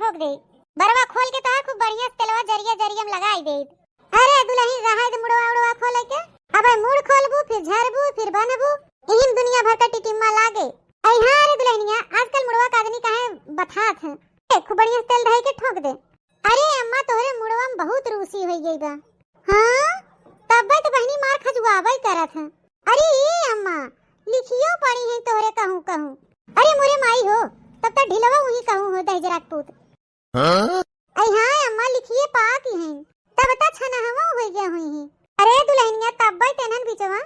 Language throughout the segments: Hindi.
ठोक दे। बरवा खोल के तोहार खूब बढ़िया तेलवा जरिया जरियम लगाई दे। अरे दुल्हन रहा दे मुड़वा उड़वा खोले के। अबे मुड़ खोलबू फिर झरबू फिर बनबू, इहिम दुनिया भर का टिटिम्मा लागे। आई हां रे दुल्हनिया, आजकल मुड़वा का आदमी काहे बथात है। खूब बढ़िया तेल ढाई के ठोक दे। अरे अम्मा तोहरे मुड़वा में बहुत रूसी होई गई बा। हां तब तो बहनी मार खजुआबै करत है। अरे ये अम्मा लिखियो पड़ी है तोहरे कहूं कहूं। अरे मोरे माई हो तब तक ढिलवा वही कहूं हो दहजरात पूत। हां आई हां अम्मा लिखिए पाक ही है तब तक छना हम हो गया हुई है। अरे दुल्हनिया तब तेनन बिचवा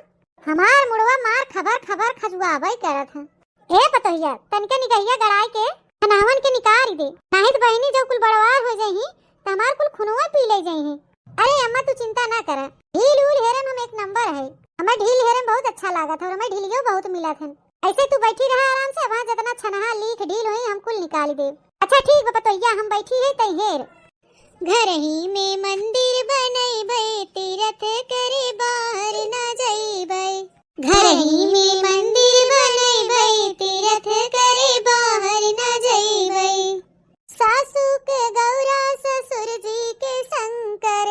हमार मुड़वा मार खबर खबर खजुआबै करत है। ए पतोहिया तनके निकहिया गड़ाई के हनावन के निकाल दे, नहीं तो बहनी जब कुल बड़वार हो जाही त हमार कुल खुनवा पी ले जाही। अरे अम्मा तू चिंता ना कर, ढील उल हेरन हम एक नंबर है। हमें ढील हेरन बहुत अच्छा लागत है और हमें ढीलियो बहुत मिला था। ऐसे तू बैठी रहा आराम से, वहां जितना छनहा लीख ढील होई हम कुल निकाल दे। अच्छा ठीक बा पतोहिया हम बैठी है तई हेर। घर ही में मंदिर बनैबै तीरथ करे बाहर ना जइबै। घर ही में मंदिर बनैबै तीरथ करे बाहर ना जइबै। सासू के गौरा ससुर जी के शंकर,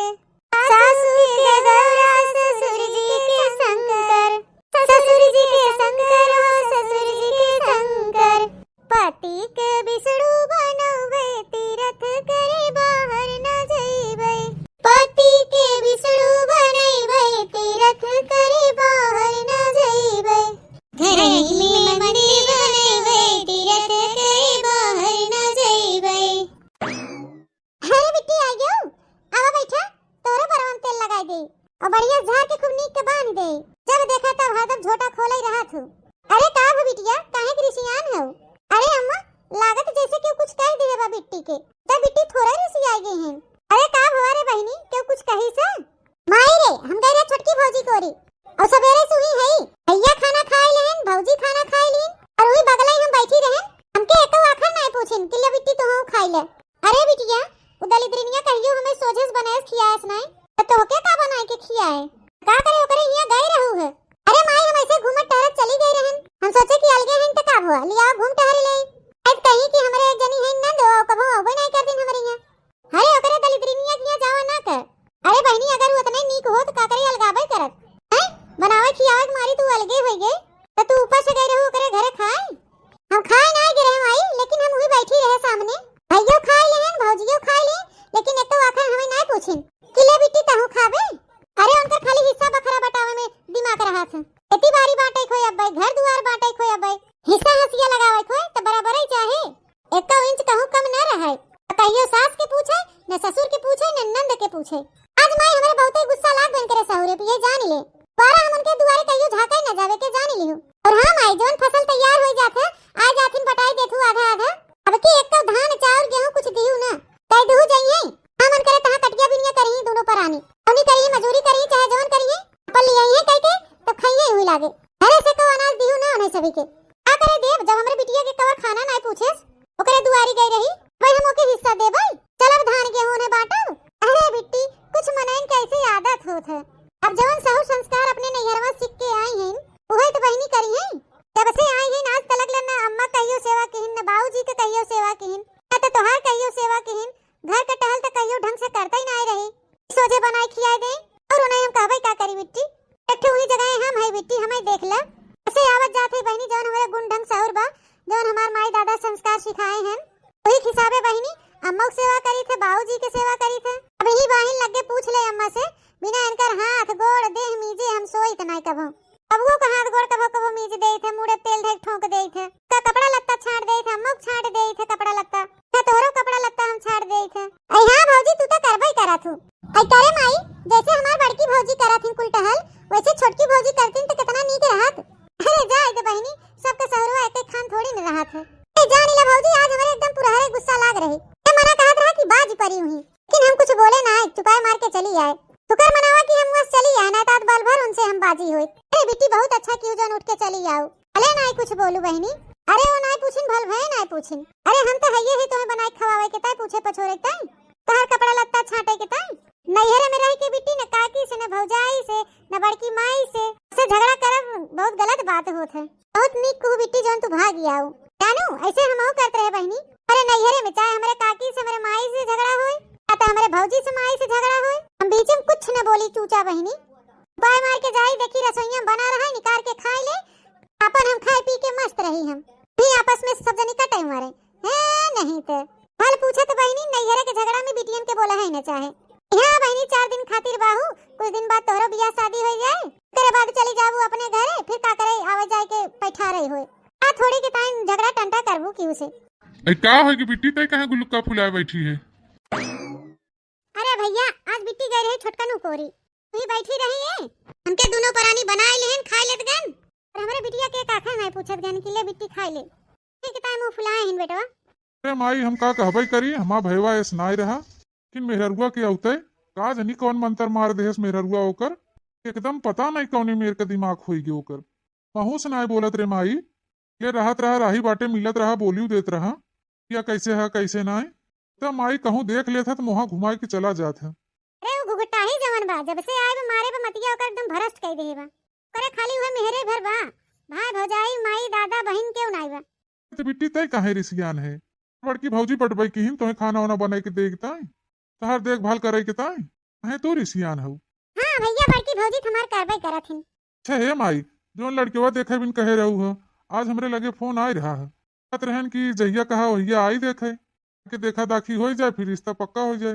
सासू के गौरा ससुर जी के शंकर, ससुर जी के शंकर हो ससुर जी के शंकर। पति के विष्णु बनौबै तीरथ करे बाहर ना जइबै। पति के विष्णु बनैबै तीरथ करे बाहर ना जइबै। घर ही में मंदिर बनैबै तीरथ करे बाहर ना जइबै। अरे बिट्टी आ गयो, आवा बैठा तोरे परम तेल लगाई दे और बढ़िया झाड़ के खूब नीक के बांध दे। जब देखा तब हरदम झोटा खोले रहा थू। अरे का हो बिटिया काहे क्रिसियान हो। अरे अम्मा लागत जैसे क्यों कुछ कह दिए बा बिट्टी के, तब बिट्टी थोड़ा रिसी आ गई है। अरे का हुआ रे बहनी क्यों कुछ कही सा। माई रे हम गए रे छोटकी भौजी कोरी और सवेरे सुही है भैया खाना खाए लेहन भौजी खाना खाए लीन और वही बगल ही हम बैठी रहन। हमके एको आखर ना पूछिन कि ले बिट्टी तो हम खाई ले। अरे बिटिया उदली द्रिनिया कहियो हमें सोझस बनाएस खियास नहीं तो तोके का बनाए के खियाए का करे ओकरे हिया गई रहू है। अरे माई हम ऐसे घूमत टहरत चली गई रहन, हम सोचे कि अलगे हन त का हुआ लिया घूम टहर ले। आज कहीं कि हमरे एक जनी है न दो कबो अबे नहीं कर दिन हमरे यहाँ। अरे ओकरे दलिद्रिनिया किया जावा ना कर। अरे बहनी अगर वो उतने नीक होत का करे अलगावे करत हैं बनावे खियावे मारी तू अलगे होई गई तो तू ऊपर से गई रहू ओकरे घरे खाए। हम खाए ना गिरे माई लेकिन हम वही बैठी रहे सामने भैया खाए लेहन भौजियो खाए ले लेकिन एक तो आखर हमें नहीं पूछिन कि ले बिट्टी तहु खावे। अरे उनका खाली हिस्सा बखरा बटावे में दिमाग रहा था। इतनी बारी बांटे खोय अब घर दुआर बांटे खोय अब हिस्सा हसिया लगावे खोय तो बराबर ही चाहे एक इंच कहूं कम न रहे। कहियो सास के पूछे न ससुर के पूछे न नंद के पूछे। आज माई हमारे बहुते गुस्सा लाग बन करे सहुरे पे ये जान ले बारा हम उनके दुआरे कहियो झाके न जावे के जान लिहु। और हां माई जोन फसल तैयार हो जाथे आ जाथिन पटाई देथु आधा आधा। अब की एक तो धान चावल गेहूं कुछ दिहु ना तई दुहु जाइए हम मन करे तहां कटिया बिनिया करही दोनों परानी औनी करही मजूरी करही चाहे जोन करही अपन लिया ही कह के तो खाइए हुई लागे। अरे से को अनाज दिहु ना उन्हें सभी के आ करे देव जब हमरे बिटिया के कवर खाना ना पूछेस ओकरे दुआरी गई रही भाई हम ओके हिस्सा देबै चल अब धान गेहूं ने बांटब। अरे बिट्टी कुछ मनैन कैसे आदत होत है। अब जवन सहु संस्कार अपने नैहरवा सीख के आई हैं ओहे तो बहनी करी हैं। जब से आई हैं आज तलक ले ना अम्मा कहियो सेवा किहिन न बाबूजी के कहियो सेवा किहिन न तो तोहार कहियो सेवा किहिन। घर का टहल तो कहियो ढंग से करता ही नहीं रही सोझे बनाई खियाए दे और उन्हें हम कहबै का करी बिट्टी। एक हुई जगह हम है बिट्टी हमें देख ले ऐसे आवत जाते बहनी जवन हमारे गुण ढंग सहुर बा जवन हमार माई दादा संस्कार सिखाए हैं वही हिसाबे बहनी अम्मा की सेवा करी थे बाबूजी की सेवा करी थे। अब ही बहन लगे पूछ ले अम्मा से बिना इनकर हाथ गोड़ देह मीजे हम सोई त नहीं कबो। अब वो का हाथ गोड़ कबो कबो मीज दे थे मुड़े तेल ढक ठोक दे थे का कपड़ा लत्ता छाड़ दे थे अम्मा छाड़ दे थे कपड़ा लत्ता थे तोरो कपड़ा लत्ता हम छाड़ दे थे। आई हां भौजी तू तो करबई करा थू आई करे माई जैसे हमार बड़की भौजी करा थी कुल टहल वैसे छोटकी भौजी करती तो कितना नीक रहत। अरे जा इधर बहनी सबके सहुरवा एक एक खान थोड़ी न रहत है। ए जानी ला भौजी आज हमारे एकदम पुरहरे गुस्सा लाग रही मैं मना कहत रहा कि बाज परी हुई लेकिन हम कुछ बोले ना चुपाए मार के चली आए शुक्र मनावा कि हम वहां चली आए ना तात बाल भर उनसे हम बाजी हुई। अरे बिट्टी बहुत अच्छा क्यों जन उठ के चली आओ अले ना कुछ बोलू बहनी। अरे वो ना पूछिन भल भय ना पूछिन। अरे हम तो हइये ही तुम्हें बनाई खवावे के ताई पूछे पछोरे ताई तहर कपड़ा लत्ता छाटे के ताई नैहरे में रह के बिट्टी न काकी से न भौजाई से न बड़की माई से झगड़ा करब बहुत गलत बात होत है। बहुत नीक को बिट्टी जोन तू भाग आऊ जानू ऐसे हम करते रहे बहनी अरे नैहरे में चाहे हमारे काकी से हमारे माई से झगड़ा होए या तो हमारे भौजी से माई से झगड़ा होए, हम बीच में कुछ न बोली चूचा बहनी। बाय मार के जाई देखी रसोईया बना रहा है, निकाल के खाई ले, अपन हम खाए पी के मस्त रही। हम भी आपस में सब जनी कटे मारे हैं नहीं तो हाल पूछे तो बहनी नैहरे के झगड़ा में बिटियन के बोला है न चाहे यहाँ बहनी 4 दिन खातिर बाहू, कुछ दिन बाद तोहरो बियाह शादी हो जाए, तेरे बाद चली जाबू अपने घरे, फिर का करे आवे जाए के बैठा रही होए आ थोड़ी के टाइम झगड़ा टंटा करबू की उसे। ए का है कि बिट्टी तय कहां गुलुक्का फुलाए बैठी है? अरे भैया आज बिट्टी गई रही छोटका नु कोरी, तू ही बैठी रही है, हमके दोनों परानी बनाए लेहन खाई लेत गन, और हमरे बिटिया के काखा नहीं पूछत गन कि ले बिट्टी खाई ले, ठीक है टाइम फुलाए हिन बेटवा। अरे माई हम का कहबई करी, हमा भैवा ऐस नाई रहा कि मेहरुआ के औते का जनी कौन मंत्र मार देहस मेहरुआ ओकर, एकदम पता नहीं कौनी मेर के दिमाग होई गे ओकर। महू से नाई बोलत रे माई, ये रहत रहा राही बाटे मिलत रहा बोलियो देत रहा या कैसे है कैसे नाई, तब माई कहूँ देख लेता तो मुहा घुमाई के चला जात है। अरे वो घुघटा ही जवन बा, जब से आए बा मारे पे मतिया ओकर एकदम भरस्ट कई देहे बा, करे खाली हुए मेहरे भर बा, भाई भौजाई माई दादा बहन क्यों नाई बा। तो बिट्टी तय काहे रिसियान है, बड़की भौजी पटबई की हिन तोहे खाना वाना बनाई के देखता है, तहर देखभाल करे के ताई है तो रिसियान हो। हां भैया बड़की भौजी तुम्हार करबई करत हिन। अच्छा हे माई जोन लड़केवा देखे बिन कहे रहू हो, आज हमरे लगे फोन आ रहा है, बात रहन की जहिया कहा वहिया आई देखे के देखा दाखी हो जाए, फिर रिश्ता पक्का हो जाए,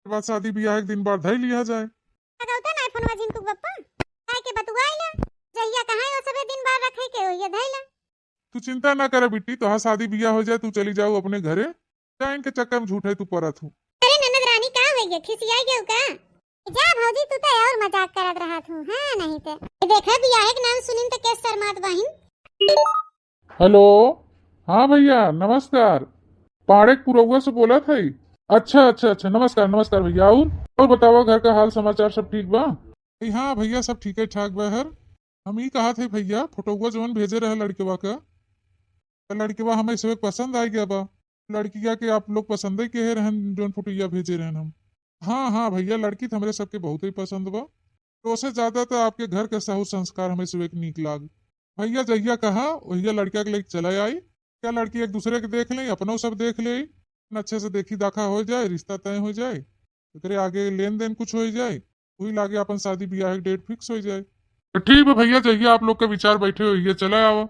बाद शादी ब्याह एक दिन बाद धई लिया जाए। लगाउता ना फोनवा जिनको बप्पा काहे के बतुआइला, जहिया कहां ओ सबे दिन बाद रखे के होइया धइला। तू चिंता ना करे बिट्टी, तो शादी ब्याह हो जाए तू चली जाओ अपने घरे, टाइम के चक्कर में झूठे तू परत हूँ। अरे ननद रानी का होइया खिसियाई गेउ का, जा भौजी तू तो और मजाक करत रहत हूं। हां नहीं तो देखा ब्याह के नाम सुनिन तो के शर्मात बहिन। हेलो हाँ भैया नमस्कार, पाड़ेक पुरौआ से बोला था। अच्छा अच्छा अच्छा नमस्कार नमस्कार भैया, और बताओ घर का हाल समाचार सब ठीक बा? हाँ भैया सब ठीक है ठाक बा। हर हम ही कहा थे भैया फोटोआ जोन भेजे रहे लड़केवा का, लड़केवा हमें इस वक्त पसंद आ गया बा, लड़किया के आप लोग पसंद ही के रहन जोन फोटोया भेजे रहन हम। हाँ हाँ भैया लड़की तो हमारे सबके बहुत ही पसंद बा, तो उससे ज्यादा तो आपके घर के साहू संस्कार हमें सब एक नीक लाग। भैया जहिया कहा वहिया लड़किया के लेके चले आई, क्या लड़की एक दूसरे के देख ले, अपनों सब देख ले, अच्छे से देखी दाखा हो जाए, रिश्ता तय हो जाए, तो आगे लेन देन कुछ हो जाए, वही लागे अपन शादी ब्याह की डेट फिक्स हो जाए। तो ठीक है भैया जहिए आप लोग के विचार बैठे हो ये चला आओ,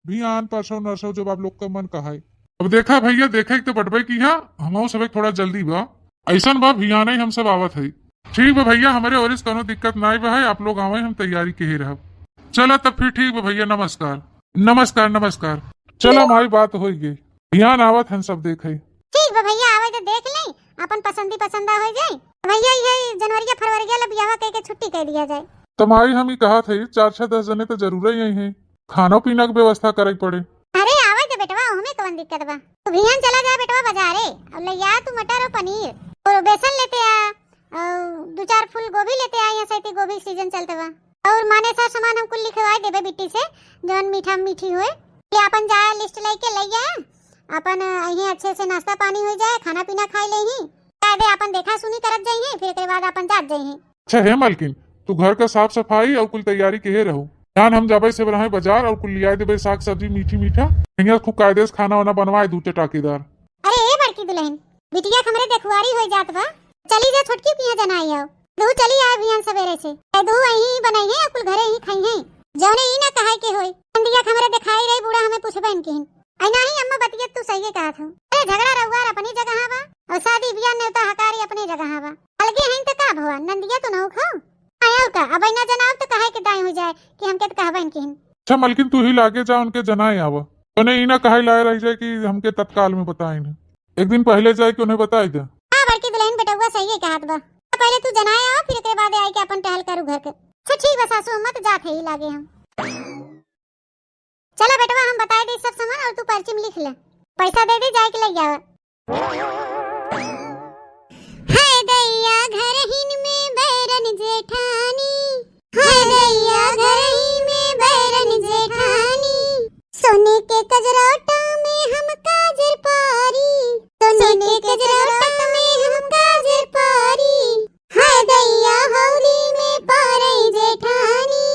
भी आन परसों नरसों जब आप लोग का मन कहा है। अब देखा भैया देखे तो बटबे की है, हम सब थोड़ा जल्दी बा, ऐसा बा भी आना ही हम सब आवत है। ठीक है भैया हमारे और इस कोनो दिक्कत ना बा है, आप लोग आवे हम तैयारी के ही रह। चलो तब फिर ठीक है भैया, नमस्कार नमस्कार नमस्कार। चलो हमारी बात हो गई, ध्यान आवत हम सब देखे। ठीक बा भैया आवे तो देख ले, अपन पसंदी पसंदा हो जाए भैया, ये जनवरी फरवरी के ब्याह कह के छुट्टी कह दिया जाए। तुम्हारी हम ही कहा थे 4-6-10 जने तो जरूर ही है, खाना पीना की व्यवस्था करे पड़े। अरे आवे तो बेटवा हमें कौन दिक्कत बा, तू भियान चला जा बेटवा बाजारे, अब ले या तू मटर और पनीर और बेसन लेते आ, और 2-4 फूल गोभी लेते आ, यहाँ से गोभी सीजन चलते बा, और माने सा सामान हमको लिखवाए देबे बिट्टी से जौन मीठा मीठी होए, ले अपन जाए लिस्ट लेके लइया, अपन यही अच्छे से नाश्ता पानी हो जाए, खाना पीना खाई लेही, दे अपन देखा सुनी करत जाइए, फिर के बाद अपन जात जाइए। अच्छा है मालकिन तू घर का साफ सफाई और कुल तैयारी के रहो, ध्यान हम जाबे से रहे बाजार और कुल लिया देबे साग सब्जी मीठी मीठा, यहाँ खूब कायदे से खाना वाना बनवाए दू टाकीदार। अरे ए बड़की दुल्हन बिटिया हमरे देखवारी हो जात बा, चली जा छोटकी पिया जनाई आओ, दू चली आए भियान सवेरे से, दू यही बनाई है कुल घरे ही खाई है, जौने ई ना कहे के होई अंदिया हमरे दिखाई रही बूढ़ा हमें पूछबे इनकिन आई नहीं अम्मा बतिया तू सही कहा था। अरे झगड़ा रहुआर अपनी जगह बा और शादी ब्याह नेवता हकारी अपनी जगह बा, अलगे हैं तो का भवा नंदिया तो न खाओ आया का, अब ना जनाब तो कहे के दाई हो जाए कि हमके तो कहबे इनकिन। अच्छा मलकिन तू ही लागे जा उनके जनाए आवा, उन्हें ई ना कहे लाए रह जाए कि हमके तत्काल में बताए ना, एक दिन पहले जाए कि उन्हें बताई दे। हां बड़की दुल्हन बेटा सही कहत बा, पहले तू जनाए आ फिर के बाद आई के अपन टहल करू घर के। अच्छा ठीक बा सासू मत जात है ही लागे हम। चला बेटवा हम बताए दे सब सामान और तू पर्ची में लिख ले, पैसा दे दे जाए के ले आवा। हाय दैया घर हिन में बैरन जेठानी, हाय दैया घर ही में बैरन जेठानी, सोने के कजरोटा में हम काजर पारी, सोने के कजरोटा में हम काजर पारी, हाय दैया हौली में पारई जेठानी,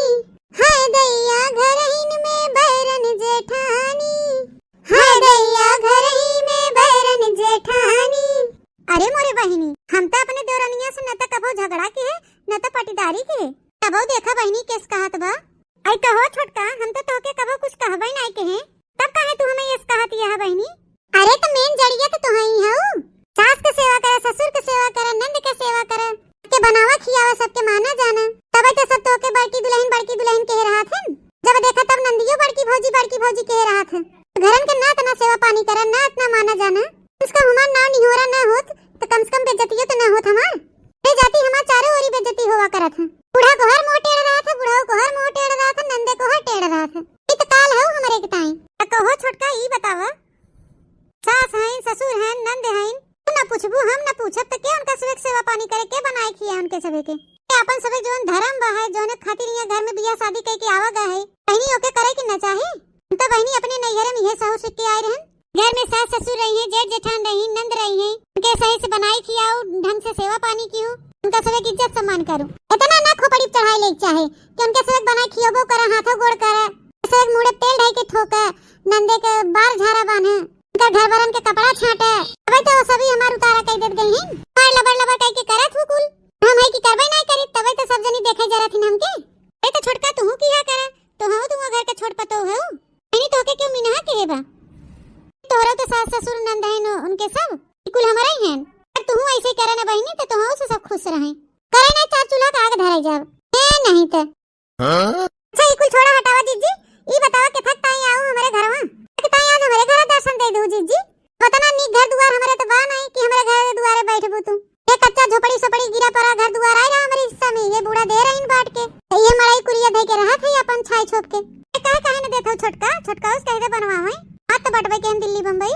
हाय दैया घर हिन में बैरन जेठानी, हाय दैया घर ही में बैरन के हैं, तब काहे तू हमें ये कहती है बहनी? अरे तो मेन जड़िया तो तुम ही हो। सास के सेवा करे, ससुर के सेवा करे, नंद के सेवा करे, के बनावा खियावा, सबके माना जाना, तब तो सब तो के बड़की दुल्हन कह रहा था। जब देखा तब नंदियो बड़की भौजी कह रहा था। घरन के ना तना सेवा पानी करे, ना इतना माना जाना, उसका हमार नाव निहोरा ना होत तो कम से कम बेइज्जती तो ना होत हमार। बेइज्जती हमार चारों ओरी बेइज्जती होवा करत है। बूढ़ा को हर मोह टेढ़ रहा था, बुढ़ाऊ को हर मोह टेढ़ रहा था, नंदे को हर टेढ़ रहा था। इत काल है हमारे के ताई। कहो छोटका ई बतावा, सास हैं, ससुर हैं, नंद हैं, तू ना पूछबू, हम ना पूछब तो के उनका सबक सेवा पानी करे, के बनाए खिया उनके सबे के। अपन सबे जोन धर्म बा है, जोन खातिर यहाँ घर में बियाह शादी कई के आवा गए है, बहनी ओके करे कि न चाहे। तो बहनी अपने नैहरे में ये सहु सीख के आए रहन। घर में सास ससुर रही है, जेठ जेठान रही, नंद रही है, उनके सही से बनाई खियाओ, ढंग से सेवा पानी की हो, उनका सबे की इज्जत सम्मान करो। इतना ना खोपड़ी चढ़ाई ले चाहे कि उनके सबे बनाई खियोबो करे, हाथों गोड़ करे, सबे मुड़े तेल ढाई के ठोके, नंदे के बाल झारा बांधे, उनका घर भरन के कपड़ा छाटे। अबे तो सभी हमार उतारा कई देत गई हैं। पर लबर कई के करत हो कुल। हम है कि करबे नहीं करी, तबे तो सब जनी देखे जरा थी हमके। ए तो छोटका तू किया करे, तो हो तुम घर के छोट पतो हो, नहीं तो के क्यों मिनहा के हेबा? तोरा तो सास ससुर नंद हैं उनके सब कुल हमारे ही हैं। पर तू ऐसे करे ना बहनी तो तुम से सब खुश रहें। करे ना चार चूल्हा का आग धराई जाब। ए नहीं तो अच्छा ई कुल छोड़ा हटावा जीजी, ई बतावा के थक ताई आऊ हमारे घरवा। ताई आज हमारे घर दर्शन दे दो जीजी। पता नहीं घर दुआर हमारे तो बा नहीं कि हमारे घर दुआरे बैठबू तू। ये कच्चा झोपड़ी सोपड़ी गिरा पड़ा घर दुआर आई रहा हमारे हिस्सा में, ये बूढ़ा दे रही बांट के। ये मड़ई कुरिया दे के रहा थे अपन छाई छोप के। काहे न देता छोटका उस कहे दे बनवावे हाथ तो बटवे के दिल्ली बम्बई।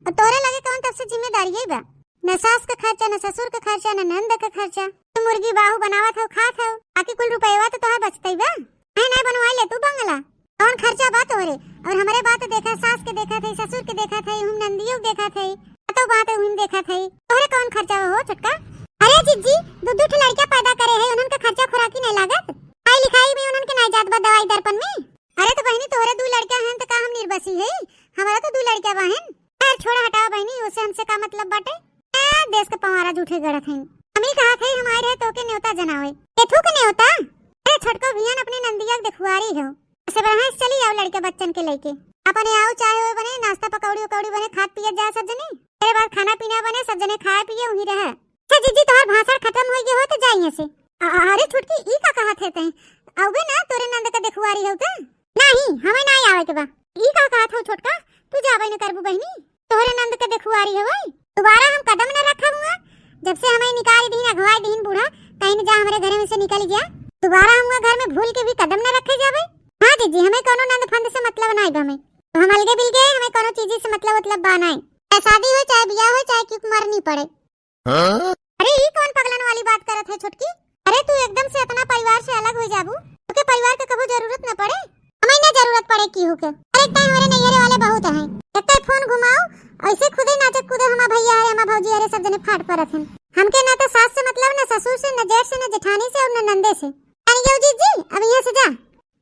और तोरे लगे कौन तब से जिम्मेदारी है बा? न सास का खर्चा, न ससुर का खर्चा, न नंद का खर्चा। तू मुर्गी बाहु बनावत हो, खात हो, आके कुल रुपयवा तो तोहार बचतई बा। नहीं बनवा ले तू बंगला, कौन खर्चा बा तोरे? और हमारे बात देखा, सास के देखा थे, ससुर के देखा थे, हम नंदियों के देखा थे, तो बात हम देखा थे। तोरे कौन खर्चा हो छोटका? अरे जीजी दो लड़का पैदा करे है, उनन का खर्चा खुराकी नहीं लागत, पढ़ाई लिखाई में उनन के नहीं जात बा दवाई दर्पण में। अरे तो बहनी तोरे दो लड़का हैं तो का हम निर्बसी है? हमारा तो दो लड़का बहन। खैर छोड़ा हटाओ बहनी, उससे हमसे का मतलब बाटे? देश का पवारा झूठे गड़त हैं। हम ही कहा थे हमारे रहे तो के न्योता जनावे, केथू के न्योता? अरे छोटको भियान अपने नंदिया दिखवारी हो, ऐसे बरहास चली आओ लड़के बच्चन के लेके। अपने आओ चाय होए बने, नाश्ता पकौड़ी उकौड़ी बने, खात पिए जा सब जने, तेरे बाद खाना पीना बने, सब जने खाए पिए वहीं रहे। अच्छा जीजी तोहर भाषण खत्म हो गए हो तो जाइए से। अरे छुटकी ई का कहा थे तै? आउबे ना तोरे नंद का दिखवारी हो का? नहीं हमें नहीं आवे के बा। ई का कहा था छोटका, तू जाबे न करबू बहनी, तोरे नंद का दिखवारी हो भाई। दोबारा हम कदम न रखा हुआ, जब से हमें निकाल दीन अगवाई दीन बूढ़ा, कहीं न जा हमारे घर में से निकल गया, दोबारा हम घर में भूल के भी कदम न रखे जाबे। हां जीजी हमें कोनो नंद फंद से मतलब नहीं बा, तो हम अलगे बिल गए, हमें कोनो चीज से मतलब बा नहीं। चाहे शादी हो, चाहे ब्याह हो, चाहे क्यों मरनी पड़े। अरे ये कौन पगलन वाली बात करत है छोटकी? अरे तू एकदम से अपना परिवार से अलग हो जाबू, ओके परिवार के कबो जरूरत न पड़े, हमें ना जरूरत पड़े की हो के। अरे एक टाइम हमारे नैहरे वाले बहुत हैं, एक फोन घुमाओ ऐसे खुदे नाचत कूदे हमार भैया है, हमार भौजी है, सब जने फाट परत हैं। हमके ना तो सास से मतलब, ना ससुर से, ना जेठ से, ना जेठानी से और ना नंदे से। अरे जीजी अब यहाँ से जा।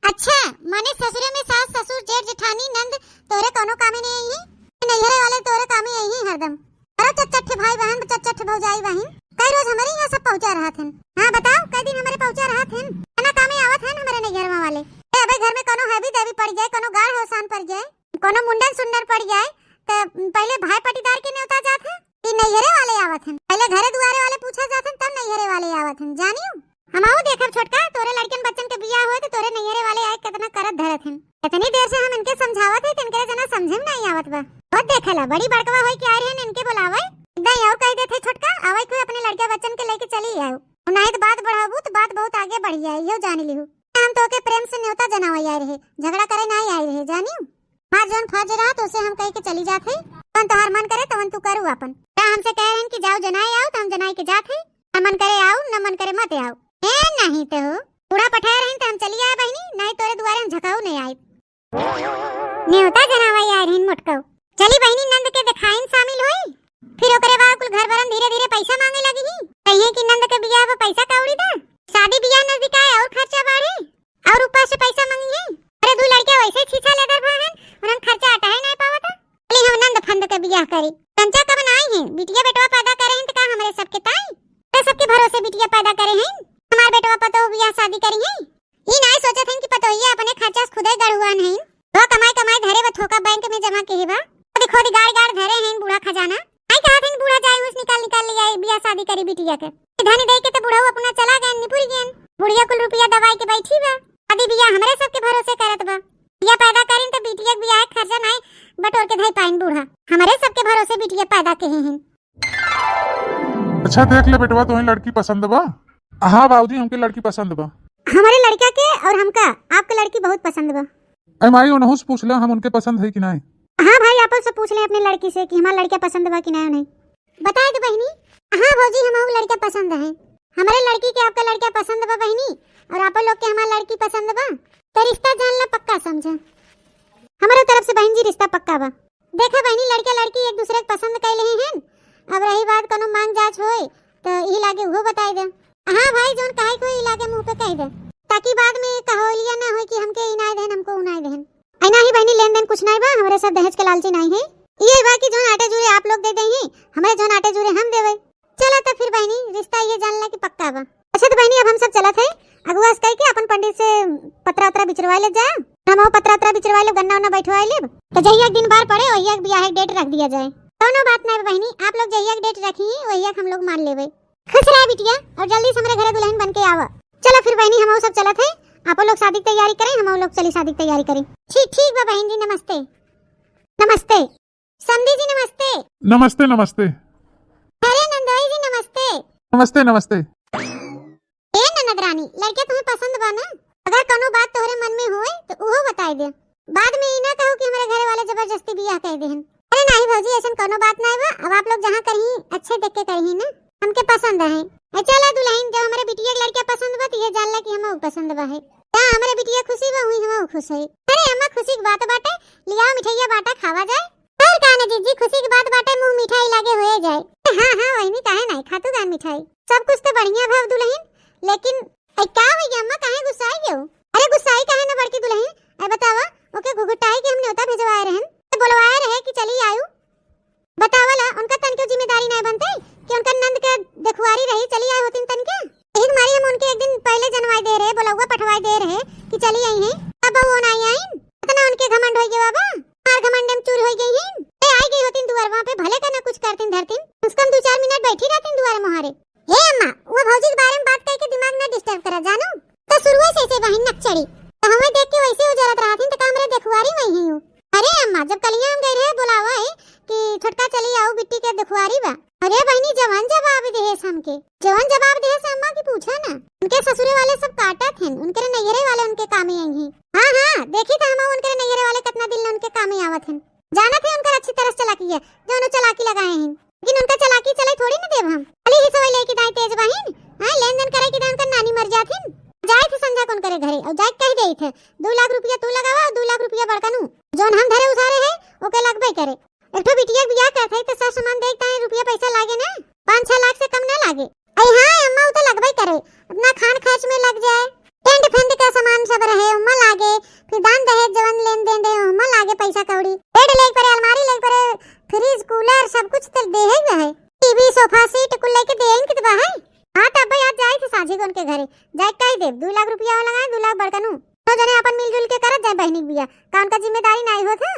अच्छा माने ससुरे में सास ससुर जेठ जेठानी नंद तोरे कोनो कामे नहीं आई है? नैहरे वाले तोरे कामे आई है हरदम। अरे चच्चठ भाई बहन, चच्चठ भौजाई बहन, कई रोज हमारे यहाँ सब पहुंचा रहा थे। हाँ बताओ कई दिन हमारे पहुंचा रहा थे, ना कामे आवत है हमारे नैहर वाले। अबे घर में कोनो हैवी देवी पड़ जाए, कोनो गाढ़ होसान पड़ जाए, कोनो मुंडन सुंदर पड़ जाए, तो पहले भाई पटीदार के न्योता जात है कि नैहरे वाले आवत हैं? पहले घरे दुआरे वाले पूछा जात हैं, तब नैहरे वाले आवत हैं। जानियो हमाऊ देखब छोटका, तोरे लड़कन बच्चन के बियाह होए तो तोरे नैहरे वाले आए कितना करत धरत हैं। इतनी देर से हम इनके समझावत है, इनके जना समझे में नहीं आवत बा। बहुत देखला बड़ी बड़कवा होई के आ रहे हैं, इनके बुलावे इधर और कह देते छोटका आवे कोई अपने लड़के बच्चन के लेके चली आओ, नहीं तो बात बढ़ाबू तो बात बहुत आगे बढ़ जाए, यो जान लिहू। हम तो के प्रेम से न्योता जनावे आए रहे, झगड़ा करे नहीं आए रहे, जानियो। हां जोन फर्ज रहा तो उसे हम कह के चली जाते, तन तोहार मन करे तवन तू करू अपन। हमसे कह रहे हैं कि जाओ जनाए आओ, तो हम जनाई के जाते, मन करे आओ न मन करे मत आओ। ए नहीं तो पूरा पठाया रही तो हम चली आए बहनी, नहीं तोरे दुआरे हम झकाऊ नहीं आए। न्योता जनावे आए रही मोटको चली बहनी, नंद के दिखाइन शामिल हुई, फिर ओकरे बाद कुल घर भरन धीरे धीरे पैसा मांगे लगी ही। कहिए कि नंद के बियाह में पैसा कौड़ी दा, शादी बियाह नजदीक आए और खर्चा बढ़े और ऊपर से पैसा मांगी है। अरे दो लड़के वैसे छीछा लेकर भागन, उन्हें खर्चा हटा ही नहीं पावता। चली हम नंद फंद के बियाह करी, कंचा का बनाई है, बिटिया बेटवा पैदा करे हैं तो का हमारे सबके ताई, तो सबके भरोसे बिटिया पैदा करे हैं, हमार बेटवा पतो बियाह शादी करी है। ये नहीं सोचत हैं कि पतोहिया अपने खर्चा खुदे गढ़ुआ नहीं, तो कमाई कमाई धरे व थोका बैंक में जमा के बा। देखो दी गाड़ गाड़ धरे हैं बूढ़ा खजाना। आई कहा था बूढ़ा जाए उस निकाल निकाल ले आई बियाह शादी करी बिटिया के। धन दे के तो बूढ़ा अपना चला गया निपुर गया। बुढ़िया कुल रुपया दवाई के बैठी बा। शादी बियाह हमरे सबके भरोसे करत बा। बिया पैदा करिन तो बिटिया के बियाह खर्चा नहीं बटोर के धई पाइन बूढ़ा। हमरे सबके भरोसे बिटिया पैदा के हैं। अच्छा देख ले बेटवा तुम्हें लड़की पसंद बा? हाँ बाबूजी हमके लड़की पसंद बा। हमारे लड़का के और हमका आपके लड़की बहुत पसंद बा। अरे माई उन्हों से पूछ ला हम उनके पसंद है कि नहीं। हाँ भाई आप से पूछ ले अपनी लड़की से कि हमारा लड़का पसंद बा कि नहीं। बताए तो बहनी। हाँ भौजी हम लड़का पसंद है। हमारे लड़की के आपका लड़का पसंद बा बहनी और आप लोग के हमारा लड़की पसंद बा तो रिश्ता जानना पक्का समझा। हमारे तरफ से बहन जी रिश्ता पक्का बा। देखा बहनी लड़का लड़की एक दूसरे को पसंद कर ले हैं। अब रही बात कोनो मांग जांच होए तो ई लागे वो बताई दे। हाँ भाई जोन काहे को ई लागे मुंह पे कह दे ताकि बाद में कहोलिया ना होए कि हमके इनाय देन हमको उनाय देन। ऐना ही बहनी लेन देन कुछ नहीं बा। हमारे सब दहेज के लालची नहीं है। ये बा कि जोन आटे जुरे आप लोग दे दे हैं हमारे जोन आटे जुरे हम देवे। चला तो फिर बहनी रिश्ता ये जानला कि पक्का बा। अच्छा तो बहनी अब हम सब चलत है अगुआ कह के अपन पंडित से पत्रा उतरा बिचरवा ले जाए। हम पत्रा उतरा बिचरवा ले गन्ना उन्ना बैठवा ले तो जहिया दिन बार पड़े वही एक बियाह डेट रख दिया जाए। दोनों बात नहीं बहनी आप लोग जहिया डेट रखी वही हम लोग मान लेवे। खुश रहा बिटिया और जल्दी से हमारे घर दुल्हन बन के आवा। चलो फिर बहनी हम सब चलत है। आप लोग शादी की तैयारी करें हम लोग चली शादी की तैयारी करें। ठीक बा बहन जी नमस्ते। नमस्ते समधी जी नमस्ते। नमस्ते नमस्ते। अरे नंदोई जी नमस्ते। नमस्ते नमस्ते। ए ननद रानी लड़के तुम्हें पसंद बा ना? अगर कोनो बात तोहरे मन में होए तो वो बताई दे। बाद में ई ना कहो कि हमारे घर वाले जबरदस्ती बियाह कह देहन। अरे नहीं भौजी ऐसा कोनो बात नहीं बा। अब आप लोग जहाँ करही अच्छे देख के करही ना हमके पसंद है। चला दुल्हन जब हमारे बिटिया के लड़का पसंद बा तो ये जानला कि हम पसंद बा है। हमारे बिटिया खुशी बा हुई हम खुश है। अरे अम्मा खुशी की बात बाटे लिया मिठाइया बाटा खावा जाए। और काना जीजी खुशी की बात बाटे मुंह मिठाई लागे होए जाए। हाँ वही नहीं काहे नहीं खातू गान मिठाई सब कुछ तो बढ़िया भाव दुल्हन। लेकिन का हो गया अम्मा काहे गुस्साई गयो? अरे गुस्साई काहे ना बड़की दुल्हन। अरे बतावा ओके घुघुटाई के हमने होता भेजवाए रहन बोलवाए रहे कि चली आयु। बतावला उनका तन क्यों जिम्मेदारी नहीं बनते कि उनका नंद के देखवारी रही चली आए होती तन के। एक मारी हम उनके एक दिन पहले जनवाई दे रहे बोलौआ पठवाई दे रहे कि चली आई हैं। अब वो नहीं आई इतना उनके घमंड हो गया बाबा। और घमंड में चूर हो गई हैं। ए आई गई होती दुआर वहां पे भले का ना कुछ करतीन धरतीन उसकम 2-4 मिनट बैठी रहतीन दुआर मोहारे। हे अम्मा वो भौजी के बारे में बात करके दिमाग ना डिस्टर्ब करा जानो। तो शुरू से ऐसे बहन नक चढ़ी तो हमें देख के वैसे हो जरत रहा थी तो हमरे देखवारी में ही हूं। अरे अम्मा जब कलिया हम गए रहे बुलावा है कि छोटका चली आओ बिट्टी के देखवारी बा। अरे बहनी जवान जवाब देस हमके जवान जवाब देस अम्मा की पूछा ना। उनके ससुरे वाले सब काटा थे उनके नैहरे वाले उनके कामे आई हैं। हाँ देखी था हम उनके नैहरे वाले कितना दिल उनके कामे आवत हैं। जाना थे उनका अच्छी तरह चलाकी है जो उन्हें चलाकी लगाए हैं। लेकिन उनका चलाकी चले थोड़ी ना देव हम अली ही सवाई लेके दाई तेज बहन। हां लेन देन करे कि उनका नानी मर जाती जाए थे संजा कौन करे घरे और जाए कह गई थे 2 लाख रुपया तू लगावा और 2 लाख रुपया बड़कनू जोन हम धरे उधारे है ओके लगबे करे। एक तो बिटिया बियाह करत है तो सब सामान देखता है रुपया पैसा लागे ना 5-6 लाख से कम ना लागे। आई हां अम्मा वो तो लगबे करे अपना खान खर्च में लग जाए। टेंट फेंट का सामान सब रहे उम्मा लागे फिर दान दहेज जवन लेन देन दे उम्मा लागे पैसा कौड़ी। बेड लेके परे अलमारी लेके परे फ्रिज कूलर सब कुछ तो दे है टीवी सोफा सीट कुल लेके दे हैं कितबा है। हाँ तब भाई आज जाए थे साझी को उनके घरे जाए कह दे 2 लाख रुपया लगाए 2 लाख बड़कनू तो जने अपन मिलजुल के करत जाए बहनी बिया का उनका जिम्मेदारी नहीं होता।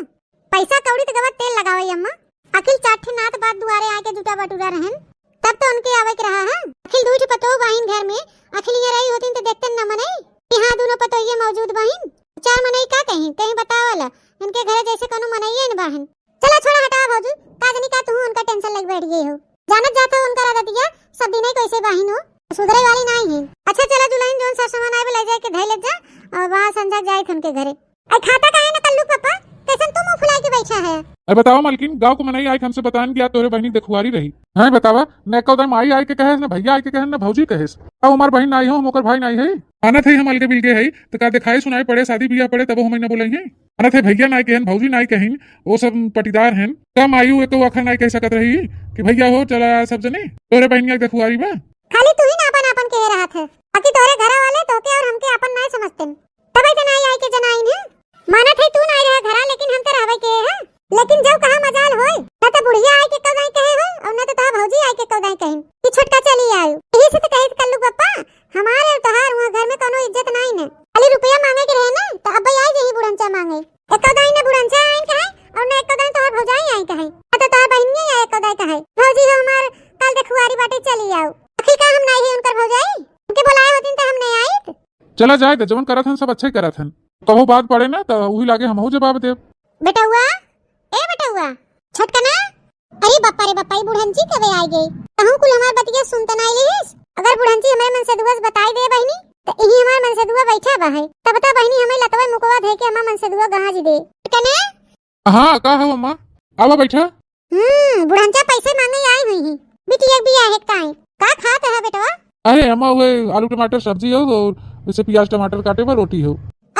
पैसा कौड़ी तो गवत तेल लगावे अम्मा। अखिल चाठी नात बात दुआरे आके जुटा बटूरा रहन तब तो उनके आवे के रहा है। अखिल दूठ पतो बहन घर में अखिल ये रही होती तो देखते न मने यहाँ दोनों पतो ये मौजूद बहन 4 मनई का कहीं बतावला इनके घरे जैसे कोनो मनइए न बहन। चला छोड़ा हटा भौजी काजनी का तू उनका टेंशन लग बैठ गई हो जानत जाता उनका रदतिया सब दिन कैसे बहन हो सुधरे वाली नहीं है। अच्छा चला दुल्हन जोन सा सामान आवे ले जाए के धै ले जा और वहां संजा जाए थे उनके घरे। आई खाता काहे ना कल्लू पापा कैसन तुम मुंह फुला के बैठा है। अरे बताओ मालकिन गांव को मनाई आई हमसे बतान गया तोरे बहनी देखुआरी रही है। बतावा न कदम आई आई के कहे न भैया आई के कहे न भौजी कहे अब हमार बहन आई हो मोकर भाई नहीं है। आना थे हम अलगे बिल के है तो का दिखाई सुनाई पड़े शादी बियाह पड़े तब हम न बोलेंगे। आना थे भैया नहीं कहन भौजी नहीं कहीं वो सब पटीदार हैं कम आयु एक अखर नहीं कह सकत रही कि भैया हो चला सब जने तोरे बहनिया देखुआरी बा। खाली तू ही ना अपन कह रहा था बाकी तोरे घर वाले तोके और हमके अपन नहीं समझते तब इतना आई के जनाइन है माना थे तू नहीं रहा घरा लेकिन हम तो रहवे के है। लेकिन जब कहा मजाल होए ना तो बुढ़िया आई के कदाई कहे हो और ना तो ता भौजी आई के कदाई कहे कि छोटका चली आयो। यही से तो कहे कल्लू पप्पा हमारे और तोहार वहां घर में कोनो इज्जत नहीं ने खाली रुपया मांगे के रहे ना तो अब आई जही बुढ़नचा मांगे एक चला जाए तो जवन करत हन सब अच्छे करत हन, कहो बात पड़े ना तो वही लागे हमहू जवाब देव। बेटा हुआ ए बेटा हुआ छटकना। अरे बापा रे बापा, बुढ़न जी कबे आई गई? कहूं कुल हमार बतिया सुनत ना आइलिस। अगर बुढ़न जी हमारे मन से दुआ बताई दे बहिनी तो यही हमारे मन से दुआ बैठा बा है। तब बता बहिनी हमें लतवा मुकवा दे के हमारे मन से दुआ गहा जी दे कने। हाँ का हो अम्मा, आवा बैठा। बुढ़न जा पैसे मांगे आई हुई है। बिटिया भी है काई का खात है बेटवा? अरे अम्मा वो आलू टमाटर सब्जी हो और जैसे प्याज टमाटर काटे पर रोटी हो।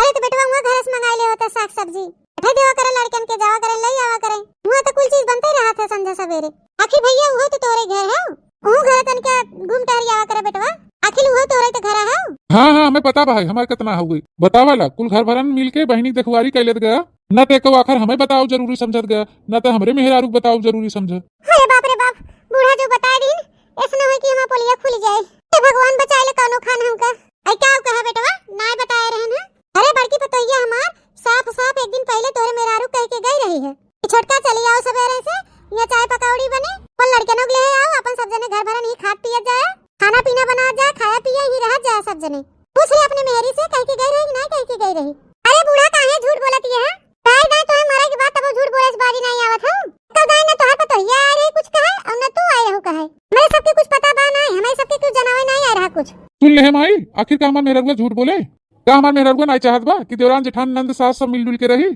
अरे तो बेटवा वहां घर से मंगाई ले होता साग सब्जी बैठे देवा करे लड़कन के जावा करे ले आवा करे। वहां तो कुल चीज बनते ही रहा था संध्या सवेरे। आखिर भैया वो तो तोरे घर है, वो घर तन के घूम टहल आवा करे बेटवा। आखिर वो तोरे तो घर है। हाँ हाँ हमें पता भाई हमारे कितना हो गई बतावाला। कुल घर भरन मिल के बहनी देखवारी कैलेत गया न ते को आखिर हमें बताओ जरूरी समझत गया न तो हमरे मेहरारू बताओ जरूरी समझ। अरे बाप रे बाप, बूढ़ा जो बताए दिन ऐसा न हो कि हमार पोलिया खुल जाए। हे भगवान बचाए ले कौनो खान हमका। आई क्या कहा बेटवा ना बताए रहन है। अरे बड़की पतोहिया हमार साफ साफ एक दिन पहले तोरे मेहरारू कह के गई रही है कि छोटका चली आओ सवेरे से या चाय पकौड़ी बने और लड़के लोग ले आओ अपन सब जने घर भरन ही खात पियत जाए, खाना पीना बना जाए, खाया पिया ही रह जाए सब जने। पूछ ले अपने मेहरी से कह के गई रही ना कह के गई रही। अरे बूढ़ा काहे झूठ बोलती है? काहे दाई तोहे मारे के बाद तब झूठ बोले बाजी नहीं आवत हूं। तो दाई ना तोहर पतोहिया आ रही कुछ कहे और न तू आए रहू कहे। मेरे सबके कुछ पता बा नहीं, हमें सबके कुछ जनावे नहीं आ रहा कुछ। सुन ले माई, आखिर का हमार मेहरारू झूठ बोले? का हमार मेहरारू नहीं चाहत बा कि देवरान जेठान नंद सास सब मिलजुल के रही?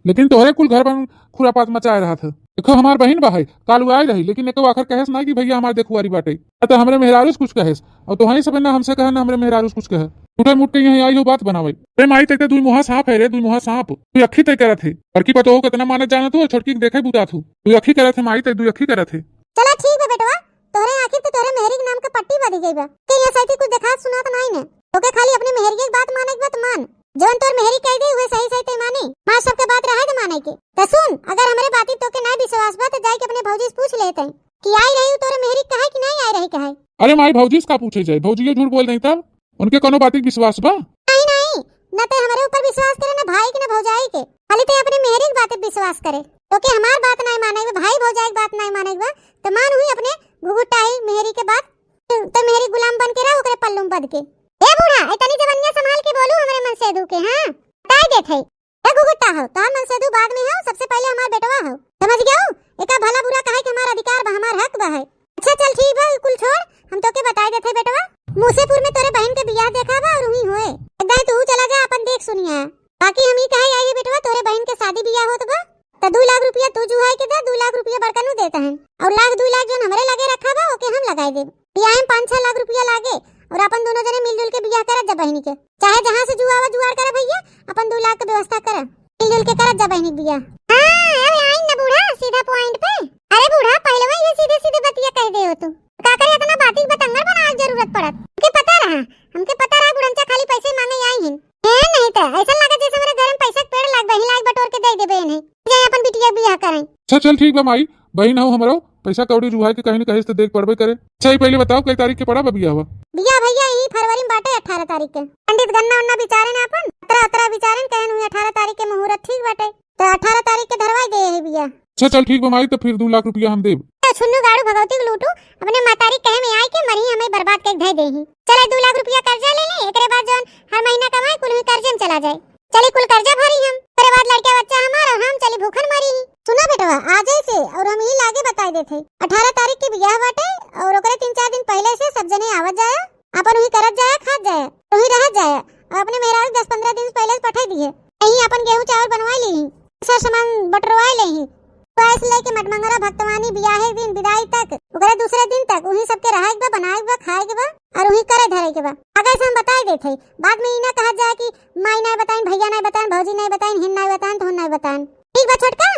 लेकिन तोहरे कुल घर पर खुरापात मचाए रहा था। देखो हमार बहन बा है कालू आई रही लेकिन एको आखिर कहेस ना कि भैया हमार देखुआरी बाटे तो हमरे मेहरारू कुछ कहेस और तोहही सब ना हमसे कहे ना हमरे मेहरारू कुछ कहे। टूटे मुट के यहीं आई हो बात बनावे। रे माई ते दुई मुहा सांप है रे, दुई मुहा सांप। तू अखी तय करत है बड़की पतो हो कितना मानत जाना तू छोटकी देखे बुता तू। तू अखी करत है माई ते दुई अखी करत है। चला ठीक है बेटवा, तोरे आखिर तो तोरे मेहरी के नाम का पट्टी बदी गई बा कि ये सही कुछ देखा सुना तो नहीं ने। तोके खाली अपने मेहरी की बात माने की बात मान, जोन तोर मेहरी कह दे हुए सही सही ते माने। मां सबके बात रहे तो माने के। तो सुन, अगर हमरे बाती तोके नहीं विश्वास बा तो जाई के अपने भौजी से पूछ लेते हैं कि आई रही तोरे मेहरी कहे कि नहीं आई रही कहे। अरे माई भौजी का पूछे जाए, भौजी झूठ बोल नहीं तब उनके कोनो बात विश्वास बा? नहीं नहीं, न तो हमारे ऊपर विश्वास करे न भाई के न भौजाई के, खाली तो अपने मेहरी की बात विश्वास करे। तो के हमार बात नहीं माने भाई भौजाई की बात नहीं माने तो मान हुई अपने घुघुटाई मेहरी के बात तो मेहरी गुलाम बन के रह ओकरे पल्लू बद के। ए बूढ़ा इतनी जवनिया संभाल के बोलू हमरे मन से दू के। हां बताई देत है ए घुघुटा हो तो मन से दू बाद में हो, सबसे पहले हमार बेटवा हो, समझ गया हो? एका भला बुरा कहे कि हमारा अधिकार बा हमार हक बा है। अच्छा चल ठीक बा कुल छोड़, हम तोके बताई देते बेटवा। मूसेपुर में तोरे बहन के बियाह देखा बा और वही होए एकदम तू चला जा अपन देख सुनिया। बाकी हम ही कहे आई बेटवा तोरे बहन के शादी बियाह होत बा तो 2 लाख रुपया तू जुहाई के दे, 2 लाख रुपया बड़का नु देता है और लाख 2 लाख जो हमरे लगे रखा बा ओके हम लगाई दे। बियाह में 5-6 लाख रुपया लागे और अपन दोनों जने मिलजुल के बियाह करत जा बहनी के। चाहे जहां से जुआवा जुआर करे भैया अपन 2 लाख के व्यवस्था कर मिलजुल के करत जा बहनी बियाह। हां अरे आई ना बूढ़ा सीधा पॉइंट पे। अरे बूढ़ा पहले वही सीधे सीधे बतिया कह दे हो तू का करे इतना बाती बतंगर बनाने की जरूरत पड़त। हमके पता रहा बुढ़ंचा खाली पैसे मांगे आई हैं। है नहीं तो ऐसा लगे जैसे मेरे घर में पैसा के पेड़ लाग बही लाग बटोर के दे देबे नहीं जाए अपन बिटिया बियाह करें। अच्छा चल ठीक बा माई, बहन हो हमरो पैसा कौड़ी जुहाई के कहीं न कहीं तो देख पड़बे करे। अच्छा ही पहले बताओ कई तारीख के पड़ा बियाह हुआ? बियाह भैया यही फरवरी में बाटे 18 तारीख के। पंडित गन्ना उन्ना विचारे ना अपन 18 विचारन कहन हुई 18 तारीख के मुहूर्त ठीक बाटे तो 18 तारीख के धरवाई दे है बियाह। अच्छा चल ठीक बा माई, तो फिर 2 लाख रुपया हम देब। छुन्नू गाड़ू भगवती को लूटू अपने मातारी कहे में आई के मरी हमें बर्बाद कर धै देही। चले 2 लाख रुपया कर्जा ले ले, एकरे बाद जोन हर महीना कमाई कुल कर्जे में चला जाए। चले कुल कर्जा भरी हम, एकरे बाद लड़का बच्चा हमारा हम चली भूखन मरी। सुना बेटवा आ जाए से और हम ही लागे बताई देथे 18 तारीख के बियाह बाटे और ओकरे 3-4 दिन पहले से सब जने आवत जाए अपन वही करत जाए खात जाए वही रह जाए और अपने मेहरारू 10-15 दिन पहले पठा दिए यही अपन गेहूं चावल बनवा ली सब सामान बटरवा लेही। पैस लेके मटमंगरा भक्तवानी बियाह के दिन विदाई तक ओकरे दूसरे दिन तक वही सबके रहे के बा बनाए के बा खाए के बा और वही करे धरे के बा। आगे से हम बताई देथे बाद में ई ना कहा जाए कि माई नहीं बताइन भैया नहीं बताइन भौजी नहीं बताइन हिन नहीं बताइन तो नहीं बताइन। ठीक बा छोटका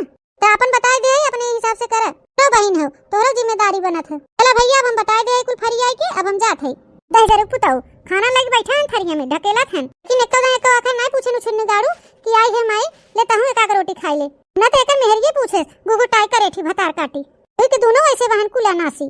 तो अपन बताई दे अपने हिसाब से करे तो बहन हो तोरो जिम्मेदारी बनत है। चला भैया अब हम बताई दे कुल फरियाई के अब हम जात है 10,000 पुताऊ खाना लेके बैठा हन थरिया में ढकेला थन कि एको आखर नहीं पूछे नु छुन्नी गाड़ू कि आई है माई लेता हूं एक रोटी खाई ले न तो एक मेहरिए पूछे गुगु टाई करे थी भतार काटी के दोनों ऐसे वाहन कुला नासी।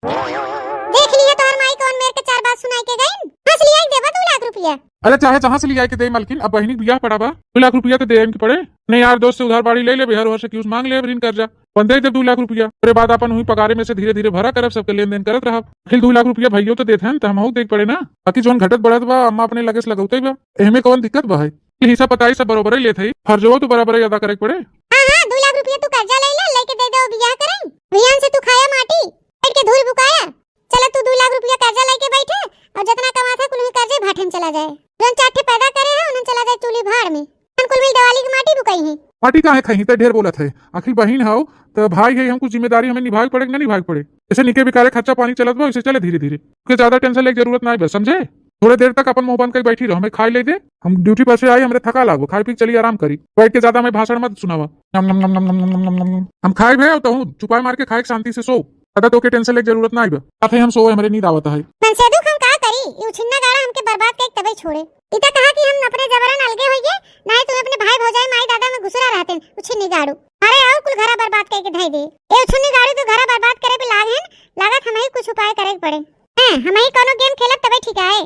देख लिए तोहर माई कौन मेरे के 4 बात सुनाई के गई। हंस लिया देबा 2 लाख रुपया। अरे चाहे जहाँ से लिया के दे मालकिन, अब बहनी बियाह पड़ा बा, 2 लाख रुपया तो दे के पड़े। नहीं यार दोस्त से उधार बाड़ी ले बिहार से क्यूज मांग ले ऋण कर्जा, बंदे दे 2 लाख रुपया। फिर बाद अपन हुई पगारे में से धीरे धीरे भरा करब, सबके लेन देन करत रहा। फिर 2 लाख रुपया भैया तो देते हैं तो हम देख पड़े ना। बाकी जोन घटत बढ़त बा अम्मा अपने लगे से लगौते बा, एहमे कौन दिक्कत बा है। हिसाब पताई सब बरोबर ही लेते, फर्जो तो बराबर ही अदा करे पड़े। हां 2 लाख रुपया तू कर्जा ले ले, लेके दे दे बियाह करें। बियान से तू खाया माटी पेट के धूल बुकाया। चल तू 2 लाख रुपया कर्जा लेके बैठे और जितना कमा था कुल कर्जे भाठे में चला जाए। जोन चाटे पैदा करे है उन्हें चला जाए चूल्ही भाड़ में। कुल मिल दिवाली की माटी बुकाई है। माटी काहे खाई तो ढेर बोलत है। आखिर बहन हो तो भाई है, हम कुछ जिम्मेदारी हमें निभाई पड़े ना निभाई पड़े। जैसे निके बिकारे खर्चा पानी चलत बा वैसे चले धीरे धीरे, क्योंकि ज्यादा टेंशन लेके जरूरत नहीं बस, समझे। थोड़े देर तक अपन मुंह बंद कर बैठी रहो, हमें खाई ले दे। हम ड्यूटी पर से आई, हमें थका लागो, खाई पी चली आराम करी। बैठ के ज्यादा मैं भाषण मत सुनावा। नम नम नम नम नम नम नम नम। हम खाए भे तो हूँ चुपाई मार के खाए शांति से सो। ज्यादा तो के टेंशन लेके जरूरत नहीं बा। साथे हम सोए, हमारे नींद आवत है। मनसे दुख हम का करी, यू छिन्ना गाड़ा हमके बर्बाद के तबे छोड़े। इता कहा कि हम अपने जबरन अलगे होइए, नहीं तो अपने भाई भौजाई माई दादा में घुसरा रहते उछिन्नी गाड़ू। अरे और कुल घरा बर्बाद करके ढाई दे। ए उछिन्नी गाड़ू तो घरा बर्बाद करे पे लाग है, लागत हमें कुछ उपाय करे पड़े। हैं हमें कोनो गेम खेलब तबे ठीक है।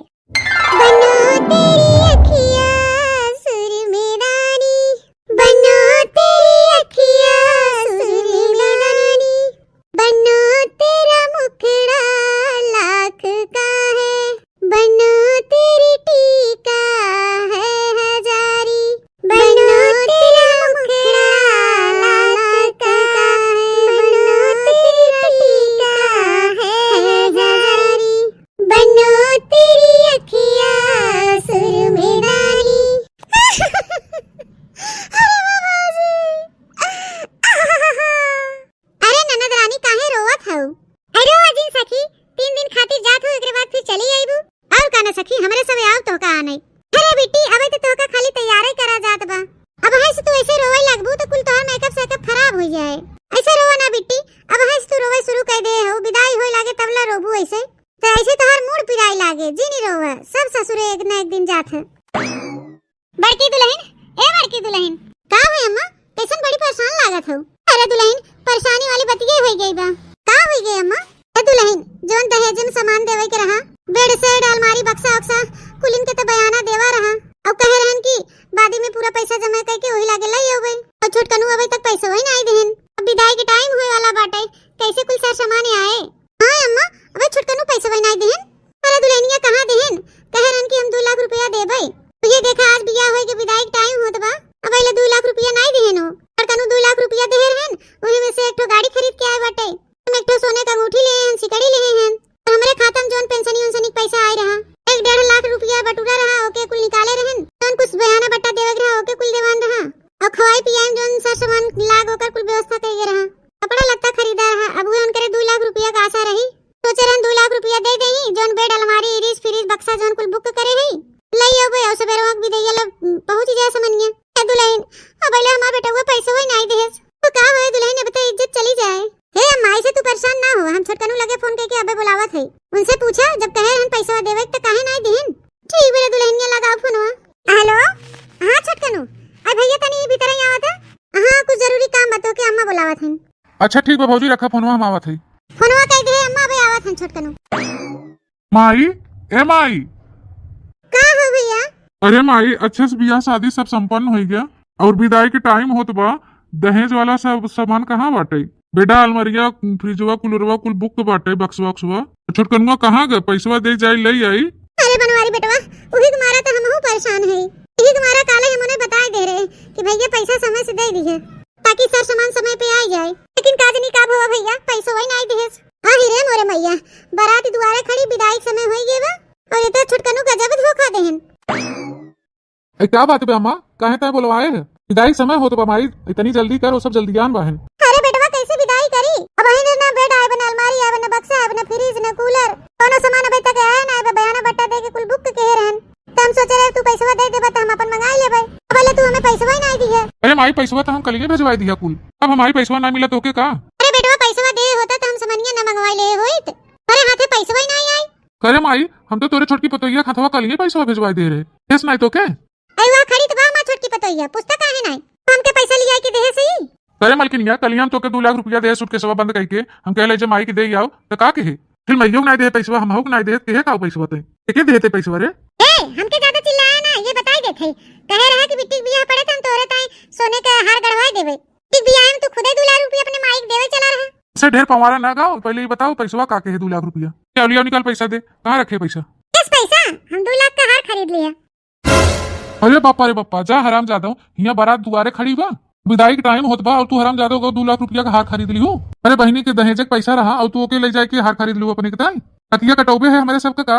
बनो तेरी अखियां सुर में रानी, बनो तेरी अखियां सुर में रानी, बनो तेरा मुखड़ा लाख का है, बनो तेरी टीका है हजारी, बनो तेरा मुखड़ा लाख का है, बनो तेरा टीका है हजारी, बनो तेरी अखियां सुर में रानी। अरे बाबा जी, अरे ननद रानी काहे रोवत हऊ। अरे अजीन सखी 3 दिन खातिर जात हो, एकरे बाद फिर चली आईबू। और काना सखी हमरे सब आव तो का आने। अरे बेटी अबे तो तोका खाली तैयारी करा जात बा। अब है से तू ऐसे रोवे लगबू तो कुल तोहर मेकअप सेकअप खराब हो जाए। ऐसे रोवा ना बेटी, अब है से तू रोवे शुरू कर दे हो, विदाई होए लागे तबला रोबू ऐसे। तो ऐसे तोहर मूड पिराई लागे, जी नहीं रोवे, सब ससुरे एक ना एक दिन जात है। बड़की दुल्हन, ए बड़की दुल्हन, का है अम्मा? कैसन बड़ी परेशान लागत हो। अरे दुल्हन परेशानी वाली बतिये हो गई बा। का हो गई अम्मा? ए दुल्हन जोन दहेज में सामान देवे के रहा, बेड सेट अलमारी बक्सा उक्सा कुलिन के तो बयाना देवा रहा। अब कहे रहन की बादी में पूरा पैसा जमा करके वही लागे लई हो गई। और छोटकनु अबे तक पैसा वही नहीं देहन। अब विदाई के टाइम होए वाला बाटे, कैसे कुल सार सामान आए। हां अम्मा अबे छोटकनु पैसा वही नहीं देहन। अरे दुल्हनिया कहां देहन? कहे रहन की हम 2 लाख रुपया देबे। तो ये देखा आज बियाह होए के विदाई के टाइम होत बा, अब ले 2 लाख रुपया नहीं देहन हो। छोटकनु 2 लाख रुपया दे रहन, वही में से एक ठो गाड़ी खरीद के आए बाटे। हम एक ठो सोने का अंगूठी ले हैं, सिकड़ी ले हैं। और हमारे खाता में जोन पेंशन उनसनिक पैसा आए रहा, 1.5 लाख रुपया बटूरा रहा, ओके कुल निकाले रहन। जोन कुछ बयाना बट्टा देवे रहा, ओके कुल देवान रहा। और खवाई पियाई जोन सार सामान लाग ओकर कुल व्यवस्था कइए रहा। कपड़ा लत्ता खरीदा रहा। अब वो उनके 2 लाख रुपया का आशा रही। सोचे रहन 2 लाख रुपया दे देही, जोन बेड अलमारी इरिस फ्रिज बक्सा जोन कुल बुक करे रही लई होबे। और सबेरे वक्त भी दैया लो पहुंच जाए समनिया। ए दुल्हन अब ले हमार बेटा वो पैसा होई नहीं देस तो का होए दुल्हन, अब तो इज्जत चली जाए। हे अम्मा ऐसे तू परेशान ना हो, हम छोटकनु लगे फोन करके अबे बुलावत है। उनसे पूछा जब कहे हम पैसा देवे तो काहे नहीं देहन। ठीक बेरे दुल्हनिया लगाओ फोनवा। हेलो हां छोटकनु, आ भैया तनी भीतर ही आवत है। हां कुछ जरूरी काम बताओ के अम्मा बुलावत हैं। अच्छा ठीक बा भौजी, रखा फोनवा, हम आवत है। फोनवा कह दे अम्मा बे आवत हैं छोटकनु। माई ए माई। का हो भैया? अरे माई अच्छे से बियाह शादी सब संपन्न हो गया और विदाई के टाइम होत बा। दहेज वाला सब सामान कहाँ बाटे? बेडा अलमारिया फ्रिजवा कुलरवा कुल बुक बाटे, बक्सवा उक्सवा। छोटकनुआ कहाँ गए? पैसवा दे जाई लई आई। अरे बनवारी बेटवा उही तुम्हारा तो हमहू परेशान है। यही तुम्हारा काले हम उन्हें बताए दे रहे कि भैया पैसा समय से दे दिए ताकि सर सामान समय पे आ जाए। लेकिन काजनी का हुआ भैया पैसा वही नहीं देस। हां हीरे मोरे मैया बाराती दुआरे खड़ी विदाई समय होई गेबा और ये तो छोटकनु गजब धोखा देहन। ए क्या बात बे अम्मा, काहे तय बोलवाए है? विदाई समय हो तो बा माई, इतनी जल्दी कर, वो सब जल्दीयान बहन। अरे बेटवा कैसे विदाई करी? अब है ना बेड आए बना अलमारी आए बना बक्सा आए बना फ्रिज ना कूलर कोनो सामान अबे तक आए ना बयाना बट्टा दे के कुल बुक के रहन। तो हम सोचे रहे तू पैसा दे देबा त हम अपन मंगाई लेबै। अब ले तू हमें पैसा ही नहीं दी है। अरे माई पैसा तो हम कल ही भेजवाई दिया कुल, अब हमारी पैसा ना मिला तो के का? अरे बेटवा पैसा दे होता तो हम समनिया ना मंगवाई ले होइत। अरे हाथे पैसा ही नहीं आई। अरे माई हम तो तोरे छोटकी पतोइया खतवा कल ही पैसा भेजवाई दे रहे, केस नहीं तो के? अरे वाह खड़ी तो बा मा छोटकी पतोइया पुस्तक काहे नहीं हमके पैसा लिया के देहे सही। करे मलकिनिया कल हम तो के 2 लाख रुपया दे सूट के सवा बंद करके हम कह ले माई की दे आओ तो का कहे फिर मैयो नहीं दे पैसा हम नहीं दे के का पैसा दे के देते पैसा रे ए हमके ज्यादा चिल्लाया ना, ये बताई देथे कहे रहा कि बिट्टी बियाह पड़े त हम तोरे ताई सोने का हार गढ़वाई देबे। बिट्टी बियाह में तू खुदे 2 लाख रुपया अपने माई के देवे चला रहा। से ढेर पवारा ना गाओ, पहले ये बताओ पैसा का के 2 लाख रुपया क्या लिया निकाल पैसा दे कहाँ रखे पैसा? किस पैसा? हम 2 लाख का हार खरीद लिया। अरे बापा रे बापा जा हराम जादो यहाँ बारात दुआरे खड़ी बा विदाई के टाइम होत बा और तू हराम जादो को 2 लाख रुपया का हार खरीद ली हो। अरे बहनी के दहेज के पैसा रहा और तू ओके ले जाए के हार खरीद लू अपने के ताई नकिया कटौबे है हमारे सबका का।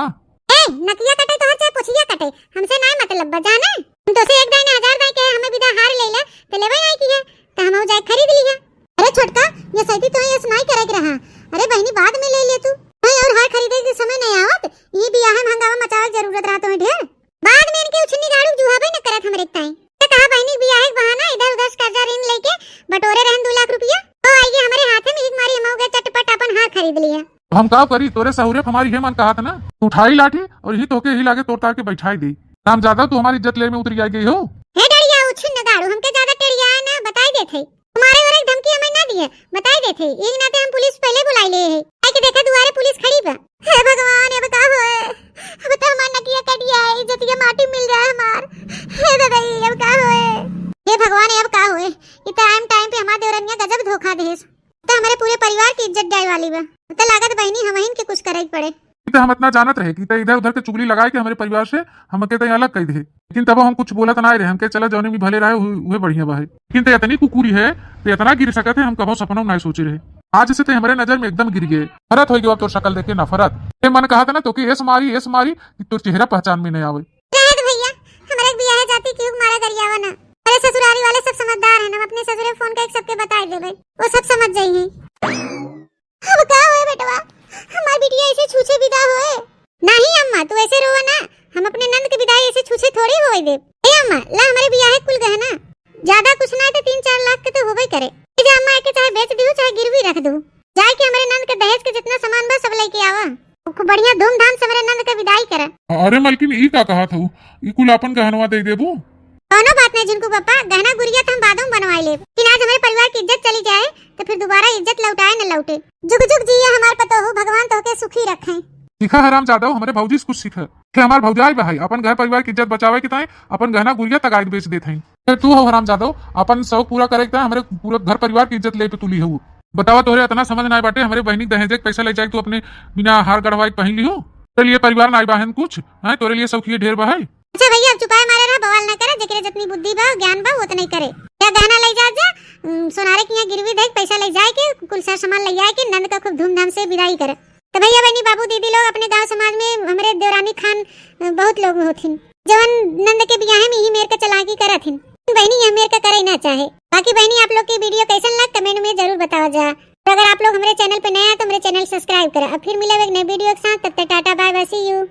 ए नकिया कटे तो हर चाहे पुछिया कटे हमसे ना मतलब बजाना। हम तो से 1 दाई ना 1000 दाई के हमें विदा हार ले ले तो लेवे नहीं की है तो हम जाए खरीद लिया। अरे छोटका ये सैती तो ये सुनाई करे के रहा। अरे बहनी बाद में ले ले तू नहीं और हार खरीदे के समय नहीं आवत ये बियाह में हंगामा मचावे जरूरत रहा तो ढेर बाद में इनके उछनी गाड़ू जुहाबे न करत हमरे ताई तो कहा बहनी बियाह के बहाना इधर उधर कर्जा ऋण लेके बटोरे रहन 2 लाख रुपया तो आइए हमारे हाथ में एक मारी हम हो गए चटपट अपन हार खरीद लिया। हम का करी तोरे सहुरे हमारी ये मन कहा था ना उठाई लाठी और यही तोके ही लागे तोड़ ताड़ के बैठाई दी नाम ज्यादा तू हमारी इज्जत ले में उतर गई हो। हे डरिया उछन न गाड़ू हमके ज्यादा टेड़िया है ना बताई देथे तुम्हारे और एक धमकी हमें ना दिए बताई देथे एक नाते हम पुलिस पहले बुलाई ले है आई के देखा दुआरे पुलिस खड़ी बा। हे भगवान ये बता होए अब तो हमार नकिया कटिया है इज्जत के माटी मिल रहा है हमार। हे दादा ये अब का होए हे भगवान ये अब का होए ये टाइम पे हमार देवरनिया गजब धोखा देस तो हमारे पूरे परिवार की इज्जत जाए वाली बा तो लागत बहनी हम के कुछ करे पड़े तो हम इतना जानत रहे कि इधर उधर के चुगली लगाए के हमारे परिवार से हम के अलग कह दे लेकिन तब हम कुछ बोलत ना रहे हमके चला जौने भी भले रहे हुए बढ़िया बा है लेकिन तो इतनी कुकुरी है तो इतना गिर सकते है हम कभी सपनों नहीं सोचे रहे आज से तो हमारे नजर में एकदम गिर गए। फरत हो गई अब तो शक्ल देखे नफरत ये मन कहा था ना तो कि ऐस मारी कि तो चेहरा पहचान में नहीं आवे। भैया हमारे बियाह जाती क्यों मारा गरियावा ना अरे ससुराली वाले सब समझदार हैं हम अपने ससुरे फोन करके सबके बता देबे वो सब समझ जाइए। अब का होए बेटवा हमारी बिटिया ऐसे छूछे विदा होए नहीं अम्मा तू ऐसे रोवा ना हम अपने नंद के विदाई ऐसे छूछे थोड़ी होए दे। ए अम्मा ला हमारे बियाह कुल गहना ज्यादा कुछ ना तो 3-4 लाख के तो होबे करे जे अम्मा के चाहे बेच दियो चाहे गिरवी रख दो जाए के हमारे नंद के दहेज के जितना सामान बस सब लेके आवा खूब बढ़िया धूमधाम से हमारे नंद के विदाई करे। अरे मलकिन ई का कहा था ई कुल अपन गहनवा दे देबू कोनो बात नहीं जिनको पापा गहना गुड़िया तो हम बादों बनवाई ले लेकिन आज हमारे परिवार की इज्जत चली जाए तो फिर दोबारा इज्जत लौटाए न लौटे। जुग जुग जिया हमारे पतो हो भगवान तो के सुखी रखे। सीखा हराम जादव हमारे भौजी से कुछ सीखा थे हमारे भौजाई भाई अपन घर परिवार की इज्जत बचावे के ताई अपन गहना गुड़िया तगायत बेच देते हैं तू हो हराम जादव अपन शौक पूरा करे के हमारे पूरा घर परिवार की इज्जत ले पे तुली हो बतावा तोरे इतना समझ ना बाटे हमारे बहनी दहेज के पैसा ले जाए तू अपने बिना हार गढ़वाई पहन ली हो तेरे लिए परिवार ना बहन कुछ है तोरे लिए सौखी ढेर बा है। अच्छा भैया अब चुपाए मारे रहा बवाल ना करे जकरे जितनी बुद्धि बा ज्ञान बा वो तो नहीं करे क्या गहना ले जा सोनारे की यहाँ गिरवी देख पैसा ले जाए के कुल सार सामान ले जाए के नंद का खूब धूमधाम से विदाई करे तो भैया बहनी बाबू दीदी लोग अपने गांव समाज में हमारे देवरानी खान बहुत लोग होथिन जवन नंद के बियाह में ही मेर का चलाकी करथिन बहनी ये मेर का करे ना चाहे। बाकी बहनी आप लोग की वीडियो कैसन लग कमेंट में जरूर बताओ जा तो अगर आप लोग हमारे चैनल पे नए हैं तो मेरे चैनल सब्सक्राइब करें। अब फिर मिलेंगे एक नए वीडियो के साथ तब तक tata bye bye see you.